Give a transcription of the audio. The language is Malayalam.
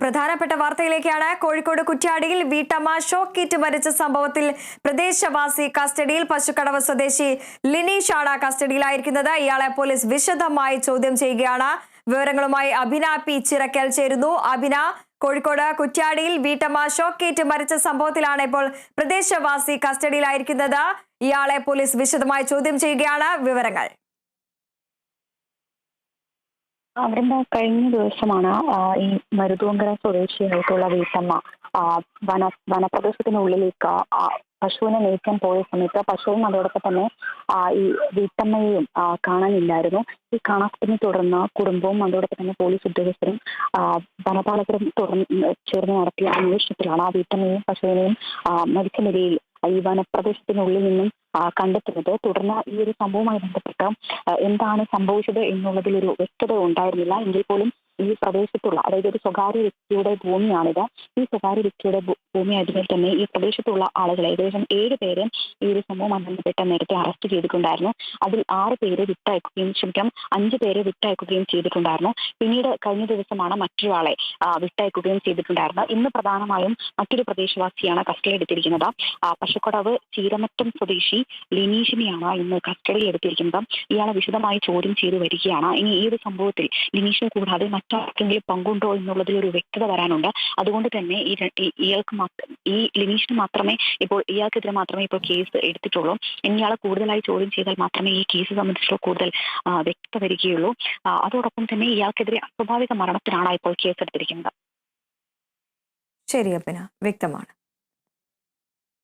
പ്രധാനപ്പെട്ട വാർത്തയിലേക്കാണ്. കോഴിക്കോട് കുറ്റ്യാടിയിൽ വീട്ടമ്മ ഷോക്കേറ്റ് മരിച്ച സംഭവത്തിൽ പ്രദേശവാസി കസ്റ്റഡിയിൽ. പശുക്കടവ് സ്വദേശി ലിനീഷാണ് കസ്റ്റഡിയിലായിരിക്കുന്നത്. ഇയാളെ പോലീസ് വിശദമായി ചോദ്യം ചെയ്യുകയാണ്. വിവരങ്ങളുമായി അഭിന പി ചിറക്കൽ ചേരുന്നു. അഭിന, കോഴിക്കോട് കുറ്റ്യാടിയിൽ വീട്ടമ്മ ഷോക്കേറ്റ് മരിച്ച സംഭവത്തിലാണ് ഇപ്പോൾ പ്രദേശവാസി കസ്റ്റഡിയിലായിരിക്കുന്നത്. ഇയാളെ പോലീസ് വിശദമായി ചോദ്യം ചെയ്യുകയാണ്. വിവരങ്ങൾ. അവരുടെ കഴിഞ്ഞ ദിവസമാണ് ഈ മരുതോങ്കര സ്വദേശിയായിട്ടുള്ള വീട്ടമ്മ വനപ്രദേശത്തിനുള്ളിലേക്ക് പശുവിനെ മേയ്ക്കാൻ പോയ സമയത്ത് പശുവും അതോടൊപ്പം തന്നെ ഈ വീട്ടമ്മയെയും കാണാനില്ലായിരുന്നു. ഈ കാണാത്തതിനെ തുടർന്ന് കുടുംബവും അതോടൊപ്പം തന്നെ പോലീസ് ഉദ്യോഗസ്ഥരും വനപാലകരും ചേർന്ന് നടത്തിയ അന്വേഷണത്തിലാണ് ആ വീട്ടമ്മയെയും പശുവിനെയും മരിച്ച നിലയിൽ ഈ വനപ്രദേശത്തിനുള്ളിൽ നിന്നും കണ്ടെത്തുന്നത്. തുടർന്ന് ഈ ഒരു സംഭവവുമായി ബന്ധപ്പെട്ട് എന്താണ് സംഭവിച്ചത് എന്നുള്ളതിൽ ഒരു വ്യക്തത ഉണ്ടായിരുന്നില്ല. എങ്കിൽ പോലും ഈ പ്രദേശത്തുള്ള, അതായത് ഒരു സ്വകാര്യ വ്യക്തിയുടെ ഭൂമിയാണിത്. ഈ സ്വകാര്യ വ്യക്തിയുടെ ഭൂമി ആയതിനാൽ തന്നെ ഈ പ്രദേശത്തുള്ള ആളുകളെ ഏകദേശം 7 പേരെ ഈ ഒരു സംഭവവുമായി ബന്ധപ്പെട്ട് നേരത്തെ അറസ്റ്റ് ചെയ്തിട്ടുണ്ടായിരുന്നു. അതിൽ 5 പേരെ വിട്ടയക്കുകയും 5 പേരെ വിട്ടയക്കുകയും ചെയ്തിട്ടുണ്ടായിരുന്നു. പിന്നീട് കഴിഞ്ഞ ദിവസമാണ് മറ്റൊരാളെ വിട്ടയക്കുകയും ചെയ്തിട്ടുണ്ടായിരുന്നത്. ഇന്ന് പ്രധാനമായും മറ്റൊരു പ്രദേശവാസിയാണ് കസ്റ്റഡിയിൽ എടുത്തിരിക്കുന്നത്. പശുക്കടവ് ചീരമറ്റം സ്വദേശി ലിനീഷിനെയാണ് ഇന്ന് കസ്റ്റഡിയിൽ എടുത്തിരിക്കുന്നത്. ഇയാളെ വിശദമായി ചോദ്യം ചെയ്തു വരികയാണ്. ഇനി ഈ ഒരു സംഭവത്തിൽ ലിനീഷിനെ കൂടാതെ മറ്റാർക്കെങ്കിലും പങ്കുണ്ടോ എന്നുള്ളതിൽ ഒരു വ്യക്തത വരാനുണ്ട്. അതുകൊണ്ട് തന്നെ ഈ ലിനീഷിന് മാത്രമേ ഇയാൾക്കെതിരെ മാത്രമേ ഇപ്പോൾ കേസ് എടുത്തിട്ടുള്ളൂ. ഇനി ഇയാളെ കൂടുതലായി ചോദ്യം ചെയ്താൽ മാത്രമേ ഈ കേസ് സംബന്ധിച്ചുള്ള കൂടുതൽ വ്യക്തത വരികയുള്ളൂ. അതോടൊപ്പം തന്നെ ഇയാൾക്കെതിരെ അസ്വാഭാവിക മരണത്തിനാണ് ഇപ്പോൾ കേസെടുത്തിരിക്കുന്നത്. ശരി അഭിന, വ്യക്തമാണ്.